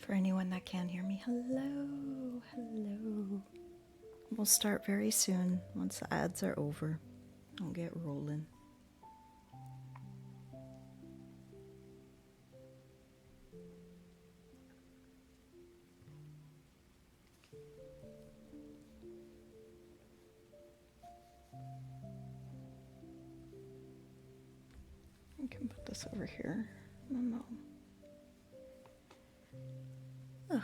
For anyone that can't hear me, hello, hello. We'll start very soon. Once the ads are over, I'll get rolling. I can put this over here. No. Ugh.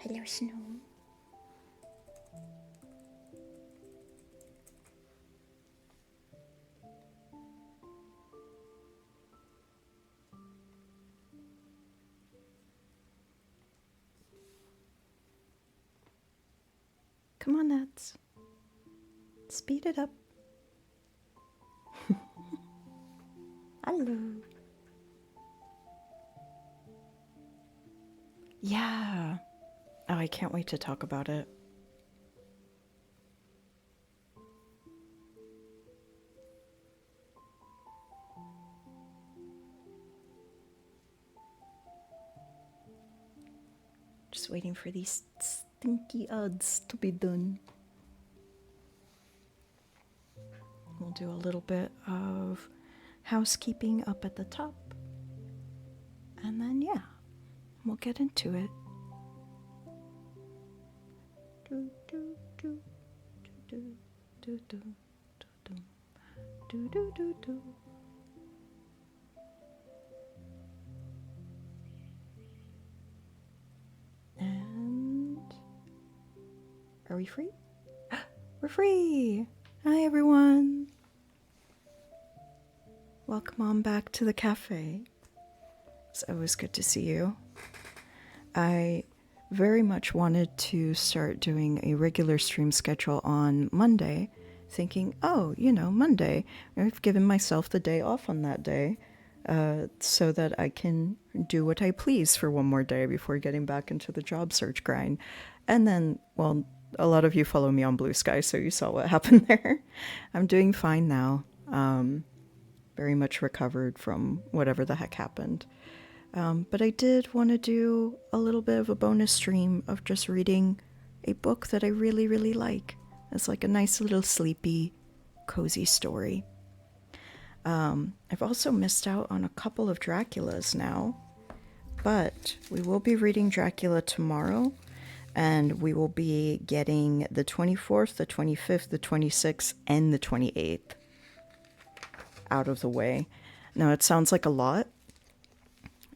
Hello, Snow. Come on, Nats. Speed it up. Hello. Yeah. Oh, I can't wait to talk about it. Just waiting for these stinky ads to be done. We'll do a little bit of housekeeping up at the top. And then, yeah, we'll get into it. Do, do, do, do, do, do, do, do, do, do, do. And are we free? We're free! Hi, everyone. Welcome on back to the cafe. It's always good to see you. I very much wanted to start doing a regular stream schedule on Monday, thinking, oh, Monday. I've given myself the day off on that day so that I can do what I please for one more day before getting back into the job search grind. And then, well, a lot of you follow me on Blue Sky, so you saw what happened there. I'm doing fine now. Very much recovered from whatever the heck happened. But I did want to do a little bit of a bonus stream of just reading a book that I really, really like. It's like a nice little sleepy, cozy story. I've also missed out on a couple of Draculas now, but we will be reading Dracula tomorrow, and we will be getting the 24th, the 25th, the 26th, and the 28th out of the way. Now, it sounds like a lot.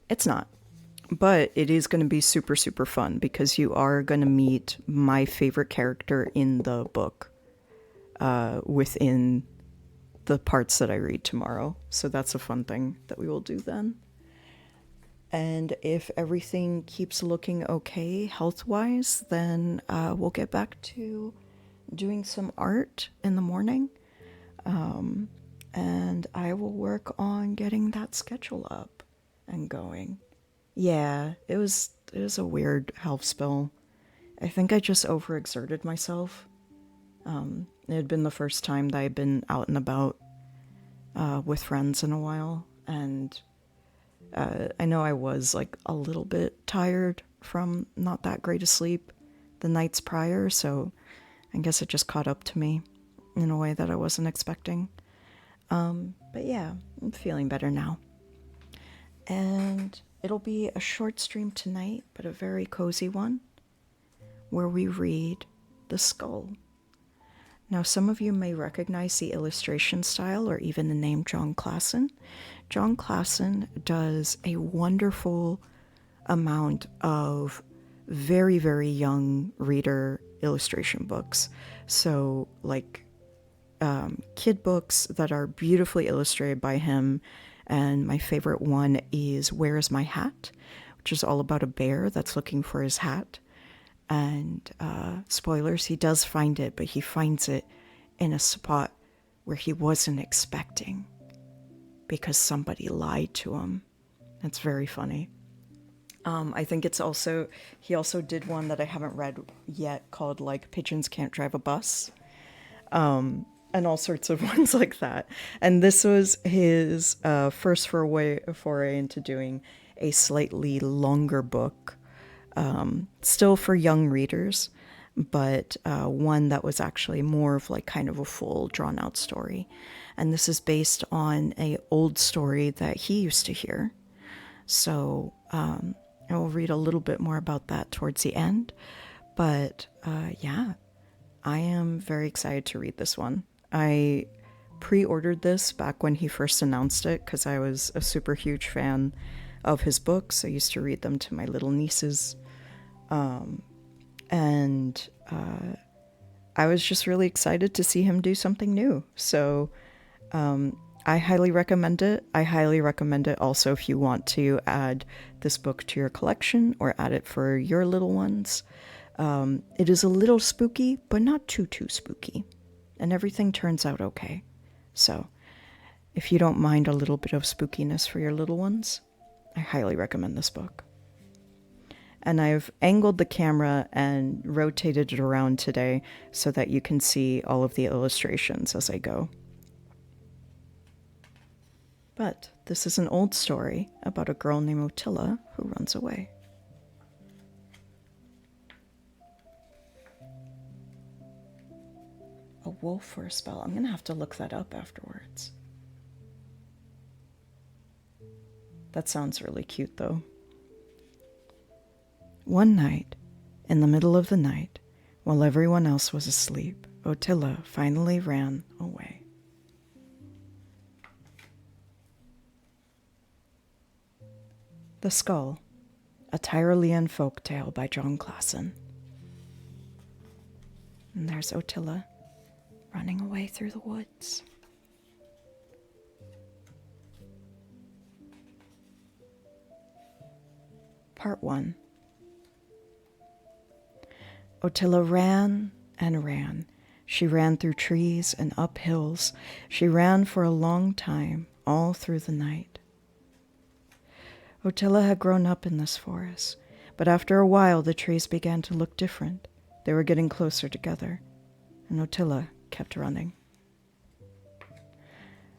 It's not, but it is going to be super, super fun because you are going to meet my favorite character in the book within the parts that I read tomorrow. So that's a fun thing that we will do then. And if everything keeps looking okay health-wise, then we'll get back to doing some art in the morning. And I will work on getting that schedule up and going. Yeah, it was a weird health spill. I think I just overexerted myself. It had been the first time that I'd been out and about with friends in a while, and I know I was like a little bit tired from not that great a sleep the nights prior, so I guess it just caught up to me in a way that I wasn't expecting. But yeah, I'm feeling better now. And it'll be a short stream tonight, but a very cozy one, where we read The Skull. Now, some of you may recognize the illustration style or even the name Jon Klassen. Jon Klassen does a wonderful amount of very, very young reader illustration books. So, like kid books that are beautifully illustrated by him. And my favorite one is Where Is My Hat?, which is all about a bear that's looking for his hat. And spoilers, he does find it, but he finds it in a spot where he wasn't expecting because somebody lied to him. That's very funny. I think he also did one that I haven't read yet called like Pigeons Can't Drive a Bus. And all sorts of ones like that. And this was his first foray into doing a slightly longer book, still for young readers, but one that was actually more of like kind of a full drawn out story. And this is based on an old story that he used to hear. So I will read a little bit more about that towards the end. But yeah, I am very excited to read this one. I pre-ordered this back when he first announced it because I was a super huge fan of his books. I used to read them to my little nieces. And I was just really excited to see him do something new. So I highly recommend it. I highly recommend it also if you want to add this book to your collection or add it for your little ones. It is a little spooky, but not too spooky. And everything turns out okay. So, if you don't mind a little bit of spookiness for your little ones, I highly recommend this book. And I've angled the camera and rotated it around today so that you can see all of the illustrations as I go. But this is an old story about a girl named Ottila who runs away. A wolf for a spell. I'm going to have to look that up afterwards. That sounds really cute, though. One night, in the middle of the night, while everyone else was asleep, Ottila finally ran away. The Skull, a Tyrolean folk tale by Jon Klassen. And there's Ottila running away through the woods. Part 1. Ottila ran and ran. She ran through trees and up hills. She ran for a long time, all through the night. Ottila had grown up in this forest, but after a while the trees began to look different. They were getting closer together, and Ottila kept running.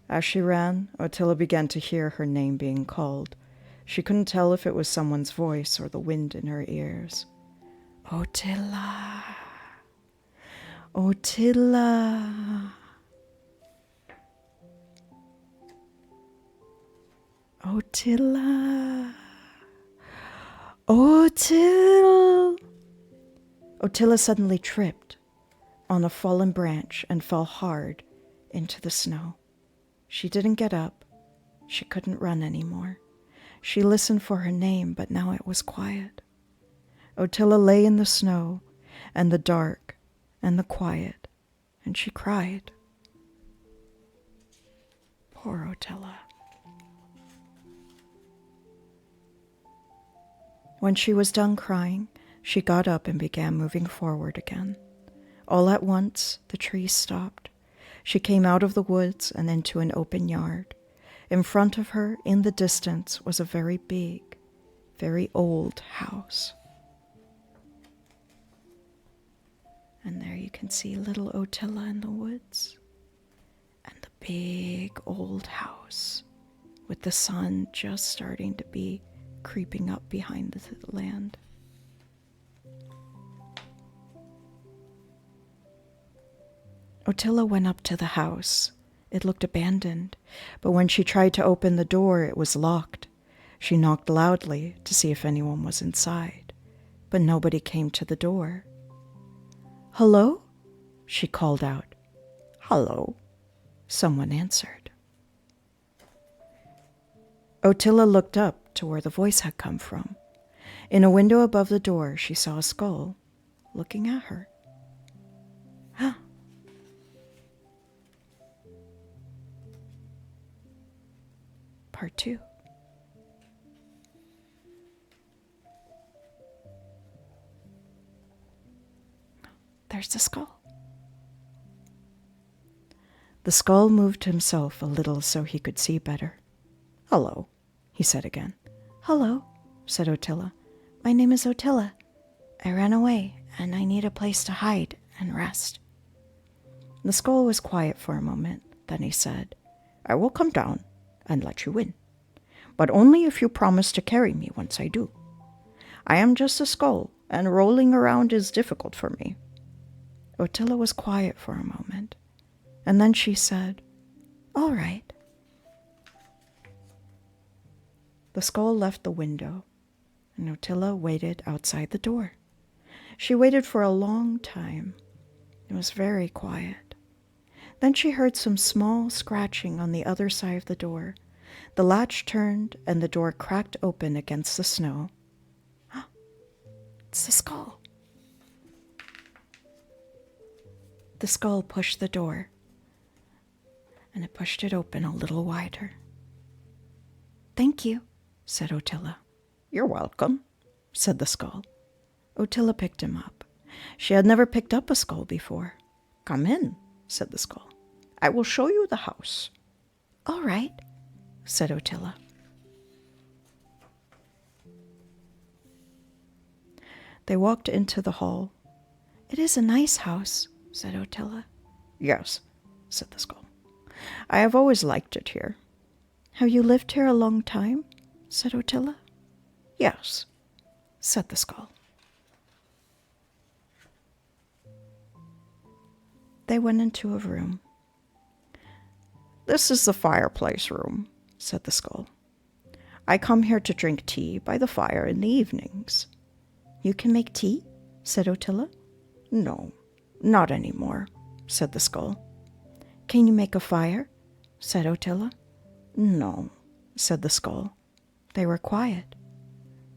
As she ran, Ottila began to hear her name being called. She couldn't tell if it was someone's voice or the wind in her ears. Ottila, Ottila, Ottila, Ottila. Ottila suddenly tripped on a fallen branch and fell hard into the snow. She didn't get up. She couldn't run anymore. She listened for her name, but now it was quiet. Ottila lay in the snow and the dark and the quiet, and she cried. Poor Ottila. When she was done crying, she got up and began moving forward again. All at once, the trees stopped. She came out of the woods and into an open yard. In front of her, in the distance, was a very big, very old house. And there you can see little Ottila in the woods. And the big old house with the sun just starting to be creeping up behind the land. Ottila went up to the house. It looked abandoned, but when she tried to open the door, it was locked. She knocked loudly to see if anyone was inside, but nobody came to the door. "Hello?" she called out. "Hello," someone answered. Ottila looked up to where the voice had come from. In a window above the door, she saw a skull looking at her. Part 2. There's the skull. The skull moved himself a little so he could see better. "Hello," he said again. "Hello," said Ottila. "My name is Ottila. I ran away, and I need a place to hide and rest." The skull was quiet for a moment. Then he said, "I will come down and let you in, but only if you promise to carry me once I do. I am just a skull, and rolling around is difficult for me." Ottila was quiet for a moment, and then she said, "All right." The skull left the window, and Ottila waited outside the door. She waited for a long time. It was very quiet. Then she heard some small scratching on the other side of the door. The latch turned, and the door cracked open against the snow. It's the skull. The skull pushed the door, and it pushed it open a little wider. "Thank you," said Ottila. "You're welcome," said the skull. Ottila picked him up. She had never picked up a skull before. "Come in," said the skull. "I will show you the house." "All right," said Ottila. They walked into the hall. "It is a nice house," said Ottila. "Yes," said the skull. "I have always liked it here." "Have you lived here a long time?" said Ottila. "Yes," said the skull. They went into a room. "This is the fireplace room," said the skull. "I come here to drink tea by the fire in the evenings." "You can make tea?" said Ottila. "No, not anymore," said the skull. "Can you make a fire?" said Ottila. "No," said the skull. They were quiet.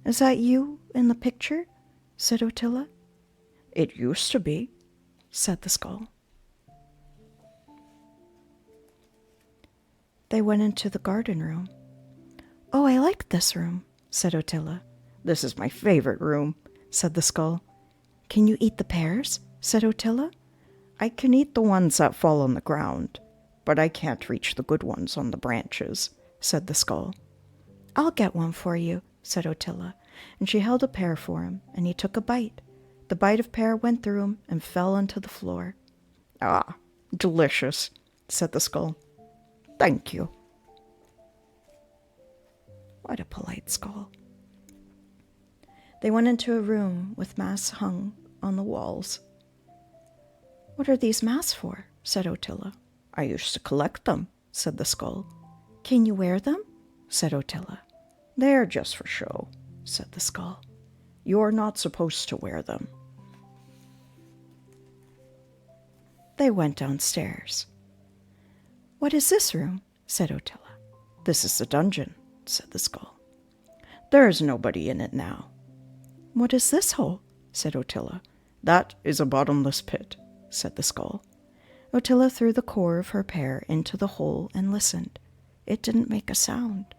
"Is that you in the picture?" said Ottila. "It used to be," said the skull. They went into the garden room. "Oh, I like this room," said Ottila. "This is my favorite room," said the skull. "Can you eat the pears?" said Ottila. "I can eat the ones that fall on the ground, but I can't reach the good ones on the branches," said the skull. "I'll get one for you," said Ottila, and she held a pear for him, and he took a bite. The bite of pear went through him and fell onto the floor. "Ah, delicious," said the skull. "Thank you." What a polite skull. They went into a room with masks hung on the walls. "What are these masks for?" said Ottila. "I used to collect them," said the skull. "Can you wear them?" said Ottila. "They're just for show," said the skull. "You're not supposed to wear them." They went downstairs. "What is this room?" said Ottila. "This is the dungeon," said the skull. "There is nobody in it now." "What is this hole?" said Ottila. "That is a bottomless pit," said the skull. Ottila threw the core of her pear into the hole and listened. It didn't make a sound.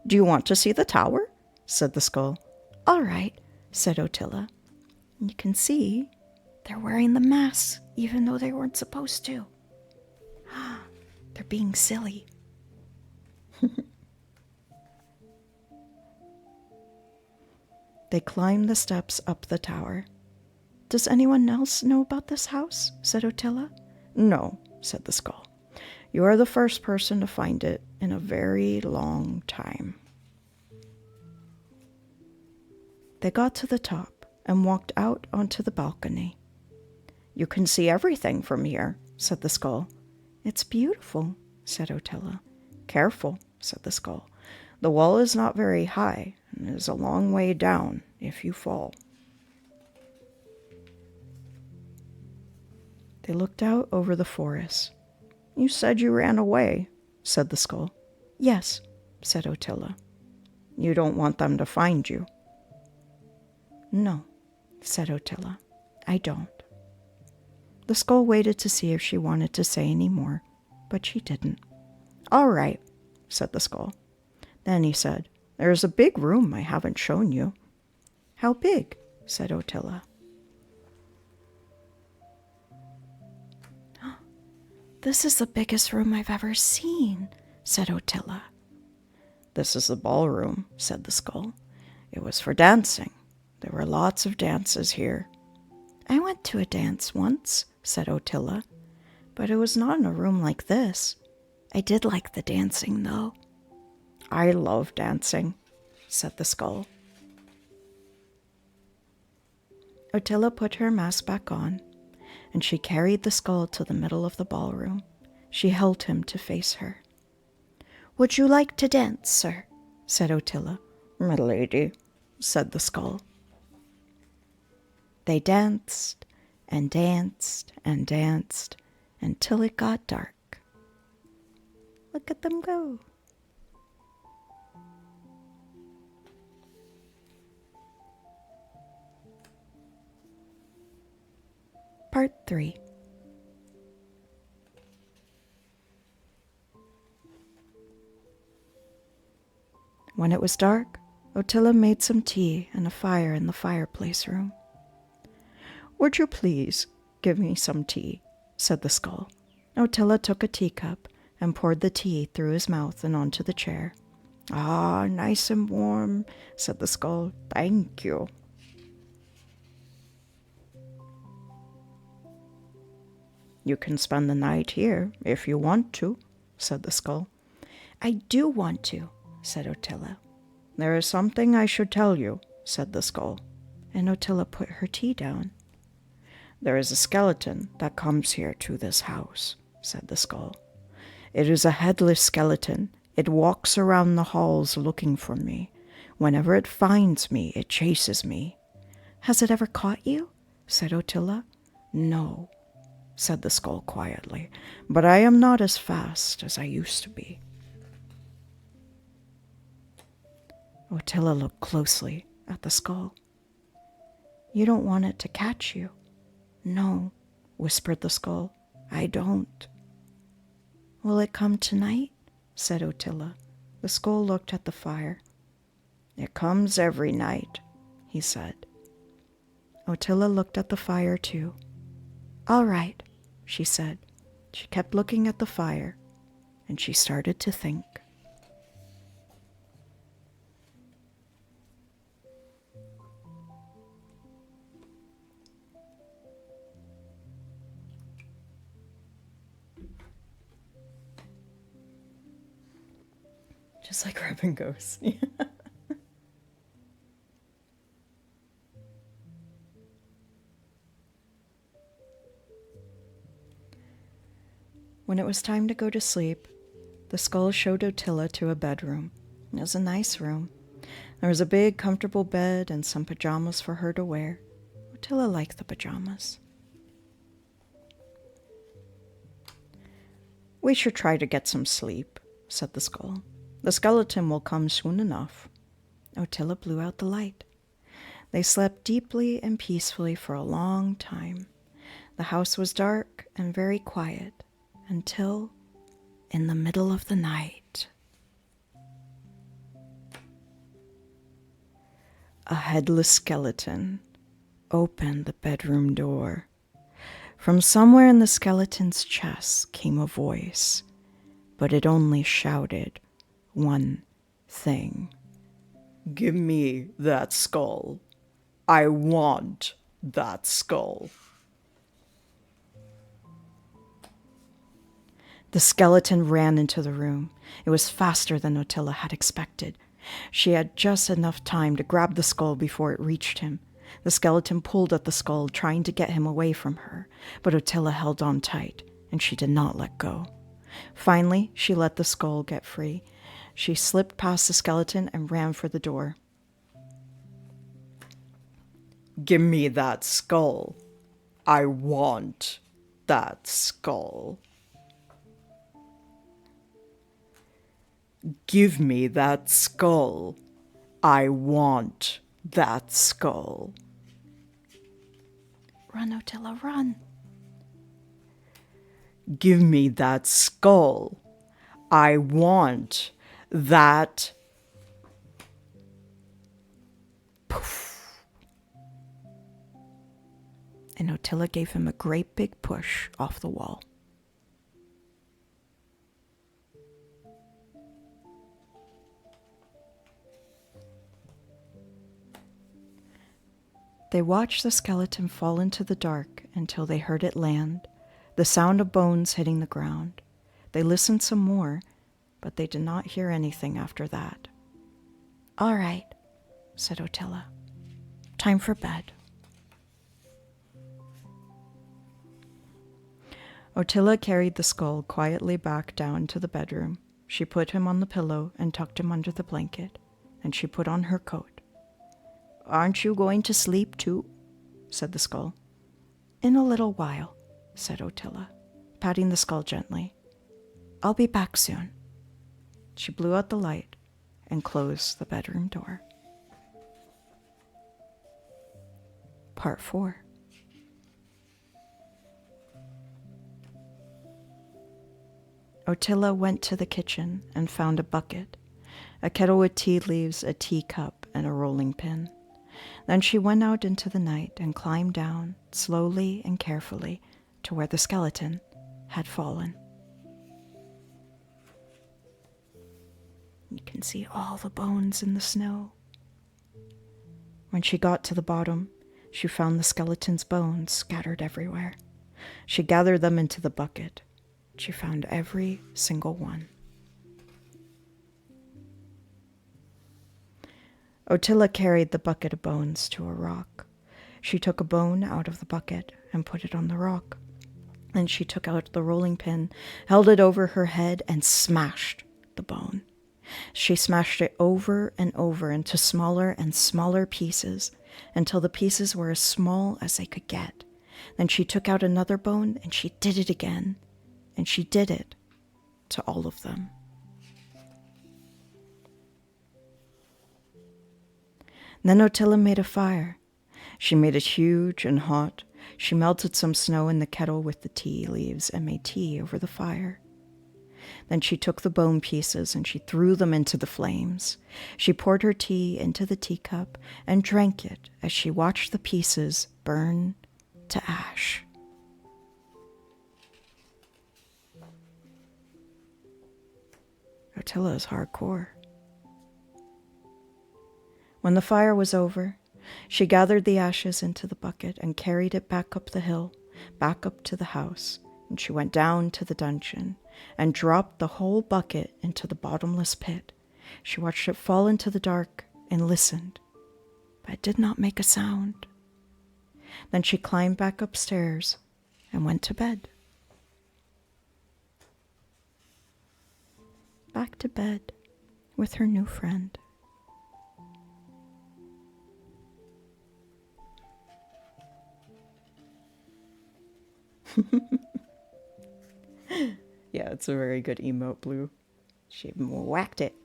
"Do you want to see the tower?" said the skull. "All right," said Ottila. You can see they're wearing the masks even though they weren't supposed to. They're being silly. They climbed the steps up the tower. "Does anyone else know about this house?" said Ottila. "No," said the skull. "You are the first person to find it in a very long time." They got to the top and walked out onto the balcony. "You can see everything from here," said the skull. "It's beautiful," said Ottila. "Careful," said the skull. "The wall is not very high and is a long way down if you fall." They looked out over the forest. "You said you ran away," said the skull. "Yes," said Ottila. "You don't want them to find you?" "No," said Ottila. "I don't." The skull waited to see if she wanted to say any more, but she didn't. "All right," said the skull. Then he said, "There's a big room I haven't shown you." "How big?" said Ottila. "This is the biggest room I've ever seen," said Ottila. "This is the ballroom," said the skull. "It was for dancing. There were lots of dances here." "I went to a dance once," said Ottila, "but it was not in a room like this. I did like the dancing, though." "I love dancing," said the skull. Ottila put her mask back on, and she carried the skull to the middle of the ballroom. She held him to face her. "Would you like to dance, sir?" said Ottila. "My lady," said the skull. They danced and danced and danced until it got dark. Look at them go. Part 3. When it was dark, Ottila made some tea and a fire in the fireplace room. "Would you please give me some tea?" said the skull. Ottila took a teacup and poured the tea through his mouth and onto the chair. "Ah, nice and warm," said the skull. "Thank you." "You can spend the night here if you want to," said the skull. "I do want to," said Ottila. "There is something I should tell you," said the skull, and Ottila put her tea down. "There is a skeleton that comes here to this house," said the skull. "It is a headless skeleton. It walks around the halls looking for me. Whenever it finds me, it chases me." "Has it ever caught you?" said Ottila. "No," said the skull quietly, "but I am not as fast as I used to be." Ottila looked closely at the skull. "You don't want it to catch you?" "No," whispered the skull. "I don't." "Will it come tonight?" said Ottila. The skull looked at the fire. "It comes every night," he said. Ottila looked at the fire too. "All right," she said. She kept looking at the fire, and she started to think. Just like Robin Ghost. When it was time to go to sleep, the skull showed Ottila to a bedroom. It was a nice room. There was a big, comfortable bed and some pajamas for her to wear. Ottila liked the pajamas. "We should try to get some sleep," said the skull. "The skeleton will come soon enough." Ottila blew out the light. They slept deeply and peacefully for a long time. The house was dark and very quiet until, in the middle of the night, a headless skeleton opened the bedroom door. From somewhere in the skeleton's chest came a voice, but it only shouted one thing. "Give me that skull. I want that skull." The skeleton ran into the room. It was faster than Ottila had expected. She had just enough time to grab the skull before it reached him. The skeleton pulled at the skull, trying to get him away from her, but Ottila held on tight, and she did not let go. Finally, she let the skull get free. She slipped past the skeleton and ran for the door. "Give me that skull. I want that skull. Give me that skull. I want that skull. Run, Ottila, run. Give me that skull. I want that. Poof. And Ottila gave him a great big push off the wall. They watched the skeleton fall into the dark until they heard it land, the sound of bones hitting the ground. They listened some more, but they did not hear anything after that. All right, said Ottila. Time for bed. Ottila carried the skull quietly back down to the bedroom. She put him on the pillow and tucked him under the blanket, and she put on her coat. Aren't you going to sleep too? Said the skull. In a little while, said Ottila, patting the skull gently. I'll be back soon. She blew out the light and closed the bedroom door. Part 4. Ottila went to the kitchen and found a bucket, a kettle with tea leaves, a teacup, and a rolling pin. Then she went out into the night and climbed down, slowly and carefully, to where the skeleton had fallen. You can see all the bones in the snow. When she got to the bottom, she found the skeleton's bones scattered everywhere. She gathered them into the bucket. She found every single one. Ottila carried the bucket of bones to a rock. She took a bone out of the bucket and put it on the rock. Then she took out the rolling pin, held it over her head, and smashed the bone. She smashed it over and over into smaller and smaller pieces until the pieces were as small as they could get. Then she took out another bone and she did it again. And she did it to all of them. Then Ottila made a fire. She made it huge and hot. She melted some snow in the kettle with the tea leaves and made tea over the fire. Then she took the bone pieces and she threw them into the flames. She poured her tea into the teacup and drank it as she watched the pieces burn to ash. Ottila is hardcore. When the fire was over, she gathered the ashes into the bucket and carried it back up the hill, back up to the house, and she went down to the dungeon and dropped the whole bucket into the bottomless pit. She watched it fall into the dark and listened, but it did not make a sound. Then she climbed back upstairs and went to bed. Back to bed with her new friend. Yeah, it's a very good emote, Blue. She whacked it.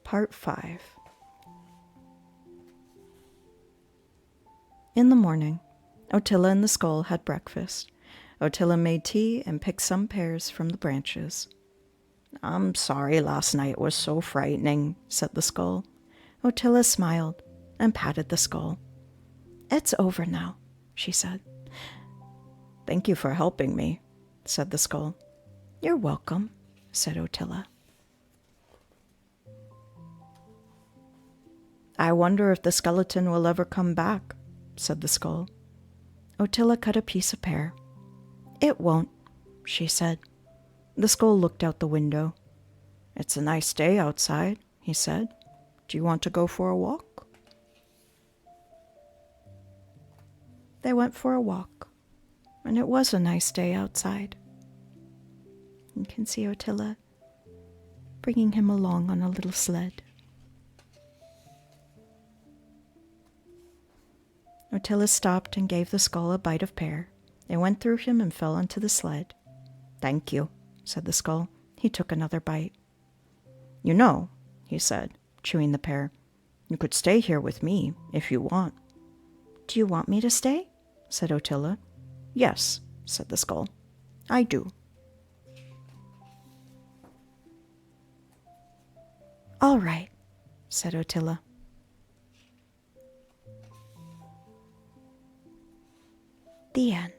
Part 5. In the morning, Ottila and the skull had breakfast. Ottila made tea and picked some pears from the branches. I'm sorry last night was so frightening, said the skull. Ottila smiled and patted the skull. It's over now, she said. Thank you for helping me, said the skull. You're welcome, said Ottila. I wonder if the skeleton will ever come back, said the skull. Ottila cut a piece of pear. It won't, she said. The skull looked out the window. It's a nice day outside, he said. Do you want to go for a walk? They went for a walk, and it was a nice day outside. You can see Ottila bringing him along on a little sled. Ottila stopped and gave the skull a bite of pear. It went through him and fell onto the sled. "Thank you," said the skull. He took another bite. "You know," he said, chewing the pear, "you could stay here with me if you want." "Do you want me to stay?" said Otilla. "Yes," said the skull. "I do." "All right," said Otilla. The end.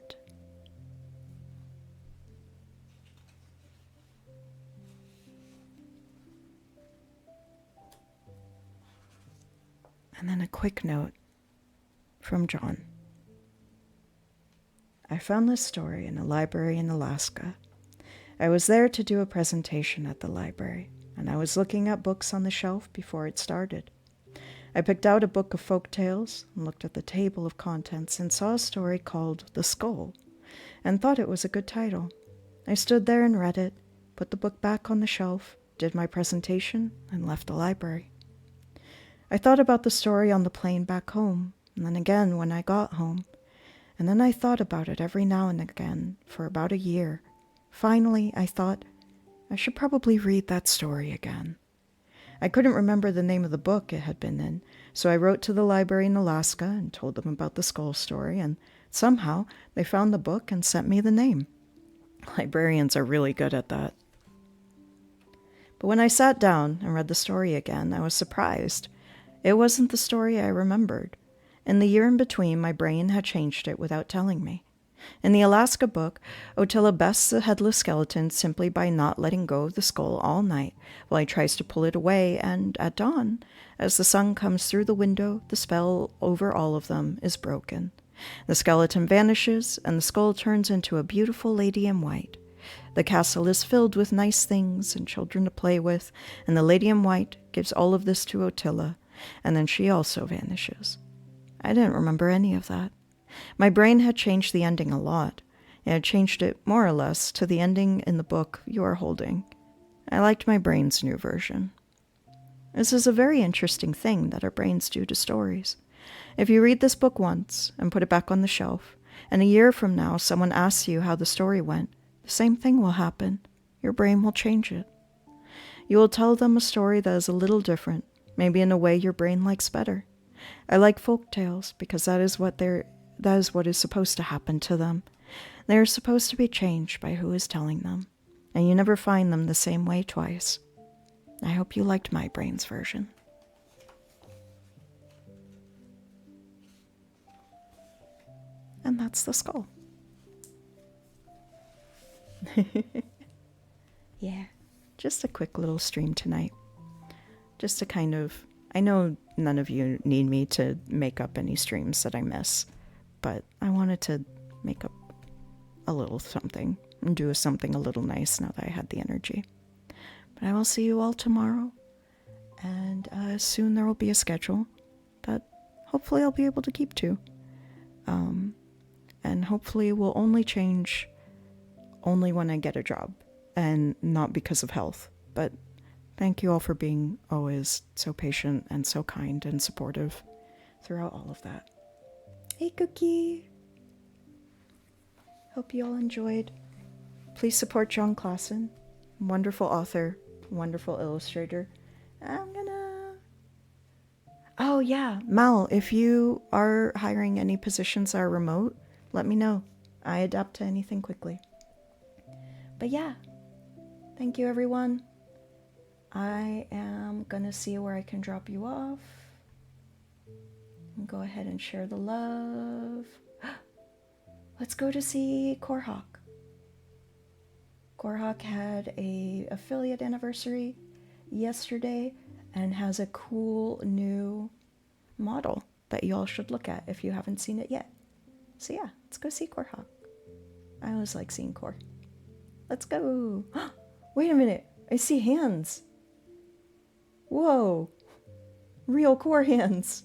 And then a quick note from Jon. I found this story in a library in Alaska. I was there to do a presentation at the library, and I was looking at books on the shelf before it started. I picked out a book of folk tales and looked at the table of contents and saw a story called The Skull, and thought it was a good title. I stood there and read it, put the book back on the shelf, did my presentation, and left the library. I thought about the story on the plane back home, and then again when I got home, and then I thought about it every now and again for about a year. Finally, I thought, I should probably read that story again. I couldn't remember the name of the book it had been in, so I wrote to the library in Alaska and told them about the skull story, and somehow they found the book and sent me the name. Librarians are really good at that. But when I sat down and read the story again, I was surprised. It wasn't the story I remembered. In the year in between, my brain had changed it without telling me. In the Alaska book, Otilla bests the headless skeleton simply by not letting go of the skull all night while he tries to pull it away, and at dawn, as the sun comes through the window, the spell over all of them is broken. The skeleton vanishes, and the skull turns into a beautiful lady in white. The castle is filled with nice things and children to play with, and the lady in white gives all of this to Otilla, and then she also vanishes. I didn't remember any of that. My brain had changed the ending a lot. It had changed it more or less to the ending in the book you are holding. I liked my brain's new version. This is a very interesting thing that our brains do to stories. If you read this book once and put it back on the shelf, and a year from now someone asks you how the story went, the same thing will happen. Your brain will change it. You will tell them a story that is a little different, maybe in a way your brain likes better. I like folk tales because that is what is supposed to happen to them. They are supposed to be changed by who is telling them, and you never find them the same way twice. I hope you liked my brain's version. And that's the skull. Yeah, just a quick little stream tonight. Just to kind of, I know none of you need me to make up any streams that I miss, but I wanted to make up a little something and do something a little nice now that I had the energy. But I will see you all tomorrow, and soon there will be a schedule that hopefully I'll be able to keep to. And hopefully will only change only when I get a job, and not because of health. But thank you all for being always so patient and so kind and supportive throughout all of that. Hey, Cookie! Hope you all enjoyed. Please support Jon Klassen, wonderful author, wonderful illustrator. Oh yeah, Mal, if you are hiring any positions that are remote, let me know. I adapt to anything quickly. But yeah, thank you everyone. I am gonna see where I can drop you off. And go ahead and share the love. Let's go to see Korhawk. Korhawk had a affiliate anniversary yesterday and has a cool new model that you all should look at if you haven't seen it yet. So yeah, let's go see Korhawk. I always like seeing Kor. Let's go. Wait a minute, I see hands. Whoa, real Kor hands.